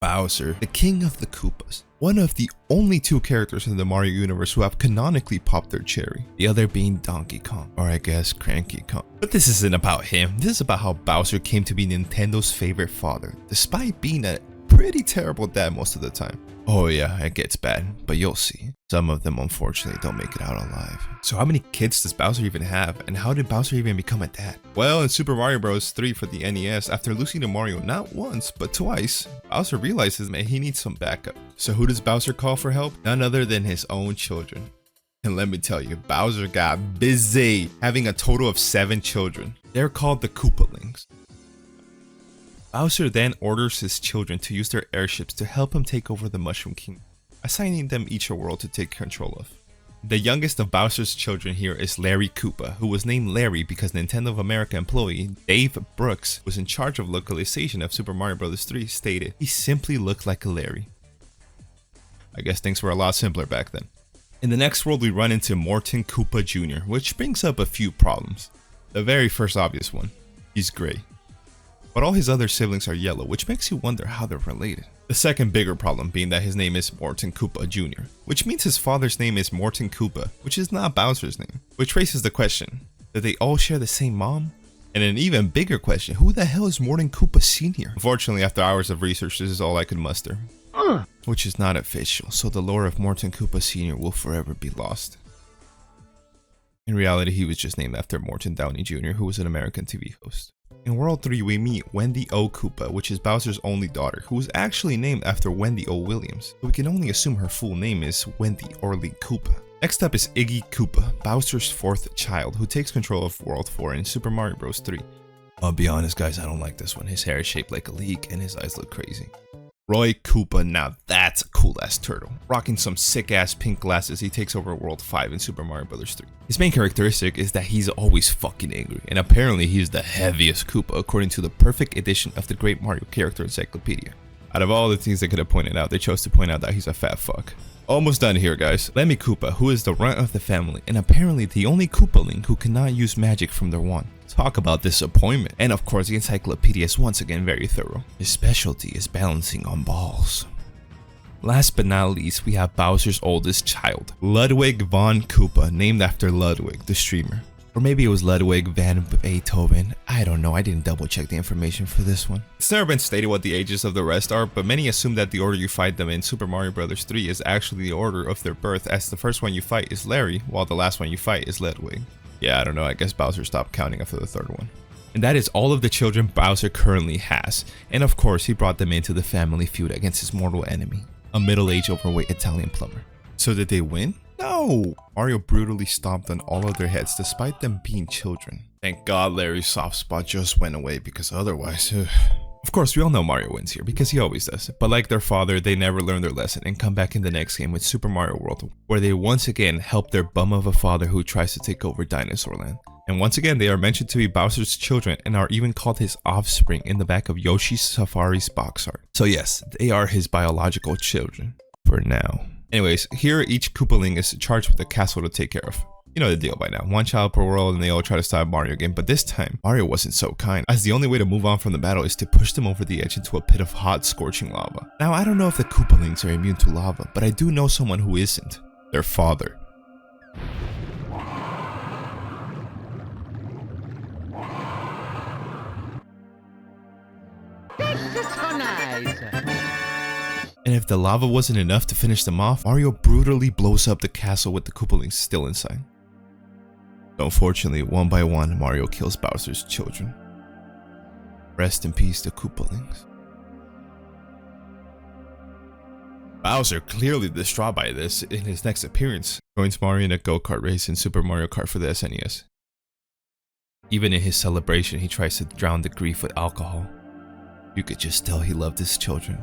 Bowser, the king of the Koopas. One of the only two characters in the Mario universe who have canonically popped their cherry. The other being Donkey Kong, or I guess Cranky Kong. But this isn't about him. This is about how Bowser came to be Nintendo's favorite father, despite being a pretty terrible dad most of the time. Oh yeah, it gets bad, but you'll see. Some of them unfortunately don't make it out alive. So how many kids does Bowser even have, and how did Bowser even become a dad? Well, in Super Mario Bros. 3 for the NES, after losing to Mario not once, but twice, Bowser realizes that he needs some backup. So who does Bowser call for help? None other than his own children. And let me tell you, Bowser got busy, having a total of 7 children. They're called the Koopalings. Bowser then orders his children to use their airships to help him take over the Mushroom Kingdom, assigning them each a world to take control of. The youngest of Bowser's children here is Larry Koopa, who was named Larry because Nintendo of America employee Dave Brooks, who was in charge of localization of Super Mario Bros. 3, stated he simply looked like a Larry. I guess things were a lot simpler back then. In the next world we run into Morton Koopa Jr., which brings up a few problems. The very first obvious one, he's gray. But all his other siblings are yellow, which makes you wonder how they're related. The second bigger problem being that his name is Morton Koopa Jr., which means his father's name is Morton Koopa, which is not Bowser's name. Which raises the question, did they all share the same mom? And an even bigger question, who the hell is Morton Koopa Sr.? Unfortunately, after hours of research, this is all I could muster. Which is not official, so the lore of Morton Koopa Sr. will forever be lost. In reality, he was just named after Morton Downey Jr., who was an American TV host. In World 3, we meet Wendy O. Koopa, which is Bowser's only daughter, who was actually named after Wendy O. Williams, so we can only assume her full name is Wendy Orly Koopa. Next up is Iggy Koopa, Bowser's 4th child, who takes control of World 4 in Super Mario Bros. 3. I'll be honest guys, I don't like this one. His hair is shaped like a leek and his eyes look crazy. Roy Koopa, now that's a cool ass turtle. Rocking some sick ass pink glasses, he takes over World 5 in Super Mario Bros. 3. His main characteristic is that he's always fucking angry, and apparently he's the heaviest Koopa according to the perfect edition of the Great Mario Character Encyclopedia. Out of all the things they could have pointed out, they chose to point out that he's a fat fuck. Almost done here guys. Lemmy Koopa, who is the runt of the family, and apparently the only Koopaling who cannot use magic from their wand. Talk about disappointment. And of course the encyclopedia is once again very thorough. His specialty is balancing on balls. Last but not least, we have Bowser's oldest child, Ludwig von Koopa, named after Ludwig, the streamer. Or maybe it was Ludwig van Beethoven. I don't know, I didn't double check the information for this one. It's never been stated what the ages of the rest are, but many assume that the order you fight them in Super Mario Bros. 3 is actually the order of their birth, as the first one you fight is Larry, while the last one you fight is Ludwig. Yeah, I don't know, I guess Bowser stopped counting after the third one. And that is all of the children Bowser currently has. And of course, he brought them into the family feud against his mortal enemy, a middle-aged overweight Italian plumber. So did they win? No! Mario brutally stomped on all of their heads despite them being children. Thank God Larry's soft spot just went away, because otherwise... Of course, we all know Mario wins here, because he always does. But like their father, they never learn their lesson and come back in the next game with Super Mario World, where they once again help their bum of a father who tries to take over Dinosaur Land. And once again, they are mentioned to be Bowser's children and are even called his offspring in the back of Yoshi's Safari's box art. So yes, they are his biological children. For now. Anyways, here each Koopaling is charged with a castle to take care of. You know the deal by now, one child per world and they all try to stop Mario again, but this time, Mario wasn't so kind, as the only way to move on from the battle is to push them over the edge into a pit of hot, scorching lava. Now, I don't know if the Koopalings are immune to lava, but I do know someone who isn't. Their father. And if the lava wasn't enough to finish them off, Mario brutally blows up the castle with the Koopalings still inside. Unfortunately, one by one, Mario kills Bowser's children. Rest in peace, the Koopalings. Bowser, clearly distraught by this, in his next appearance, joins Mario in a go-kart race in Super Mario Kart for the SNES. Even in his celebration, he tries to drown the grief with alcohol. You could just tell he loved his children.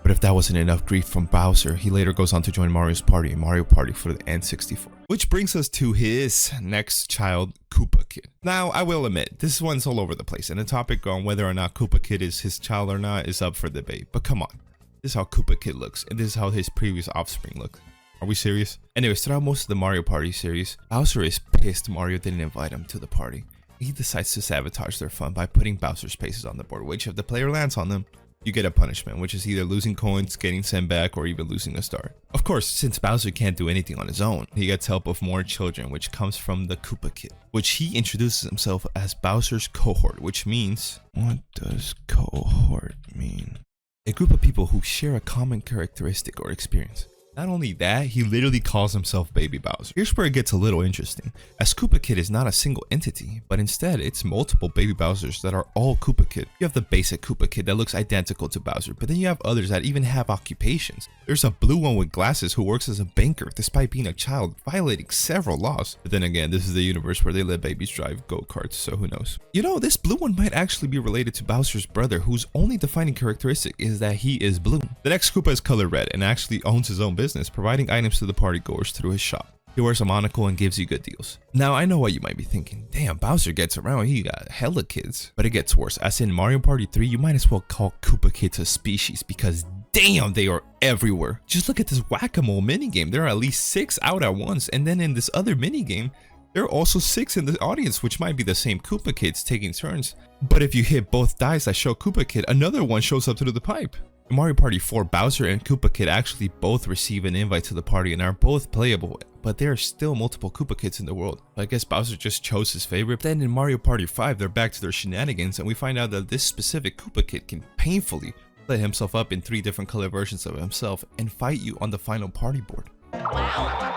But if that wasn't enough grief from Bowser, he later goes on to join Mario's party in Mario Party for the N64. Which brings us to his next child, Koopa Kid. Now, I will admit, this one's all over the place, and the topic on whether or not Koopa Kid is his child or not is up for debate. But come on, this is how Koopa Kid looks, and this is how his previous offspring looked. Are we serious? Anyways, throughout most of the Mario Party series, Bowser is pissed Mario didn't invite him to the party. He decides to sabotage their fun by putting Bowser's spaces on the board, which if the player lands on them, you get a punishment, which is either losing coins, getting sent back, or even losing a star. Of course, since Bowser can't do anything on his own, he gets help of more children, which comes from the Koopa Kid, which he introduces himself as Bowser's cohort, which means... What does cohort mean? A group of people who share a common characteristic or experience. Not only that, he literally calls himself Baby Bowser. Here's where it gets a little interesting, as Koopa Kid is not a single entity, but instead it's multiple Baby Bowsers that are all Koopa Kid. You have the basic Koopa Kid that looks identical to Bowser, but then you have others that even have occupations. There's a blue one with glasses who works as a banker despite being a child, violating several laws. But then again, this is the universe where they let babies drive go-karts, so who knows. You know, this blue one might actually be related to Bowser's brother, whose only defining characteristic is that he is blue. The next Koopa is color red and actually owns his own business, providing items to the party goers through his shop. He wears a monocle and gives you good deals. Now, I know what you might be thinking. Damn, Bowser gets around, he got hella kids. But it gets worse, as in Mario Party 3, you might as well call Koopa Kids a species because damn, they are everywhere. Just look at this whack-a-mole minigame. There are at least 6 out at once, and then in this other minigame, there are also 6 in the audience, which might be the same Koopa Kids taking turns. But if you hit both dice that show Koopa Kid, another one shows up through the pipe. In Mario Party 4, Bowser and Koopa Kid actually both receive an invite to the party and are both playable, but there are still multiple Koopa Kids in the world. I guess Bowser just chose his favorite. Then in Mario Party 5, they're back to their shenanigans and we find out that this specific Koopa Kid can painfully split himself up in 3 different color versions of himself and fight you on the final party board. Wow.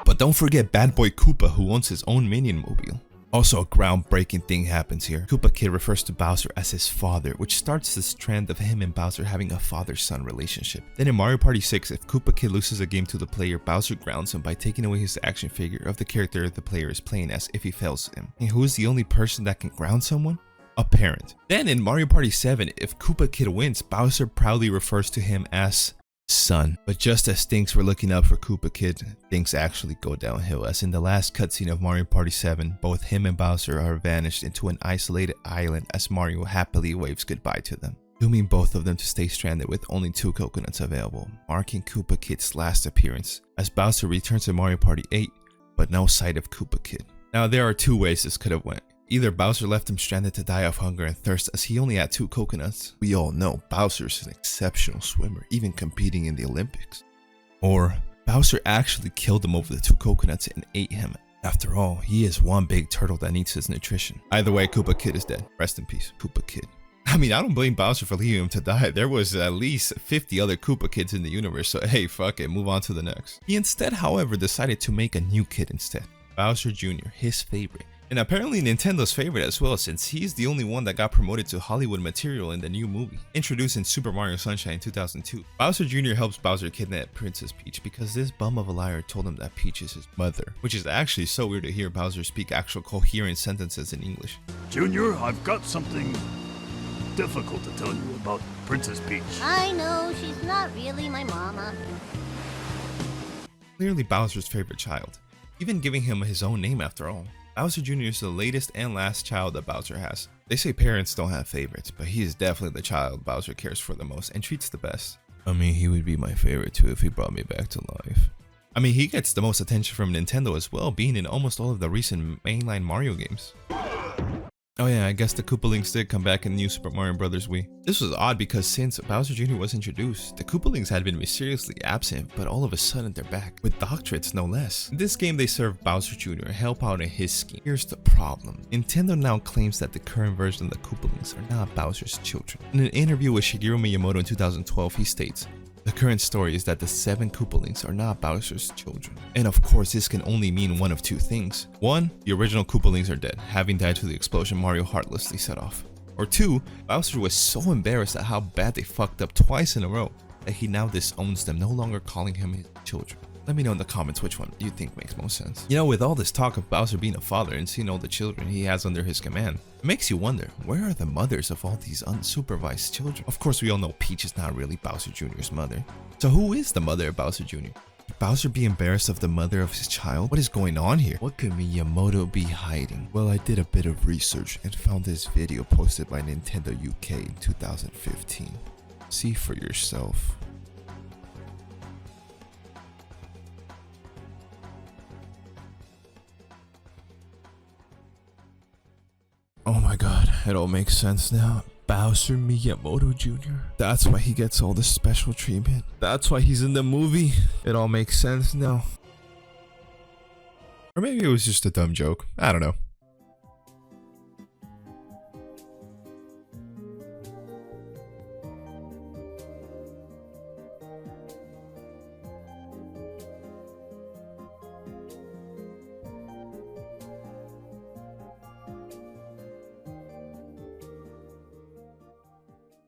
But don't forget Bad Boy Koopa, who owns his own minion mobile. Also, a groundbreaking thing happens here. Koopa Kid refers to Bowser as his father, which starts this trend of him and Bowser having a father-son relationship. Then in Mario Party 6, if Koopa Kid loses a game to the player, Bowser grounds him by taking away his action figure of the character the player is playing as if he fails him. And who is the only person that can ground someone? A parent. Then in Mario Party 7, if Koopa Kid wins, Bowser proudly refers to him as son. But just as things were looking up for Koopa Kid, things actually go downhill, as in the last cutscene of Mario Party 7, both him and Bowser are vanished into an isolated island as Mario happily waves goodbye to them, dooming both of them to stay stranded with only 2 coconuts available, marking Koopa Kid's last appearance, as Bowser returns to Mario Party 8, but no sight of Koopa Kid. Now there are 2 ways this could have went. Either Bowser left him stranded to die of hunger and thirst as he only had 2 coconuts. We all know Bowser's an exceptional swimmer, even competing in the Olympics. Or Bowser actually killed him over the 2 coconuts and ate him. After all, he is one big turtle that needs his nutrition. Either way, Koopa Kid is dead. Rest in peace, Koopa Kid. I mean, I don't blame Bowser for leaving him to die. There was at least 50 other Koopa Kids in the universe, so hey, fuck it, move on to the next. He instead, however, decided to make a new kid instead. Bowser Jr., his favorite. And apparently Nintendo's favorite as well, since he's the only one that got promoted to Hollywood material in the new movie. Introduced in Super Mario Sunshine in 2002, Bowser Jr. helps Bowser kidnap Princess Peach because this bum of a liar told him that Peach is his mother, which is actually so weird to hear Bowser speak actual coherent sentences in English. Junior, I've got something difficult to tell you about Princess Peach. I know, she's not really my mama. Clearly Bowser's favorite child, even giving him his own name after all. Bowser Jr. is the latest and last child that Bowser has. They say parents don't have favorites, but he is definitely the child Bowser cares for the most and treats the best. I mean, he would be my favorite too if he brought me back to life. I mean, he gets the most attention from Nintendo as well, being in almost all of the recent mainline Mario games. Oh yeah, I guess the Koopalings did come back in New Super Mario Bros. Wii. This was odd because since Bowser Jr. was introduced, the Koopalings had been mysteriously absent, but all of a sudden they're back, with doctorates no less. In this game they serve Bowser Jr. help out in his scheme. Here's the problem. Nintendo now claims that the current version of the Koopalings are not Bowser's children. In an interview with Shigeru Miyamoto in 2012, he states, "The current story is that the 7 Koopalings are not Bowser's children." And of course, this can only mean one of 2 things. 1, the original Koopalings are dead, having died to the explosion Mario heartlessly set off. Or 2, Bowser was so embarrassed at how bad they fucked up twice in a row that he now disowns them, no longer calling him his children. Let me know in the comments which one you think makes most sense. You know, with all this talk of Bowser being a father and seeing all the children he has under his command, it makes you wonder, where are the mothers of all these unsupervised children? Of course, we all know Peach is not really Bowser Jr.'s mother. So who is the mother of Bowser Jr.? Should Bowser be embarrassed of the mother of his child? What is going on here? What could Miyamoto be hiding? Well, I did a bit of research and found this video posted by Nintendo UK in 2015. See for yourself. Oh my god, it all makes sense now. Bowser Miyamoto Jr. That's why he gets all this special treatment. That's why he's in the movie. It all makes sense now. Or maybe it was just a dumb joke. I don't know.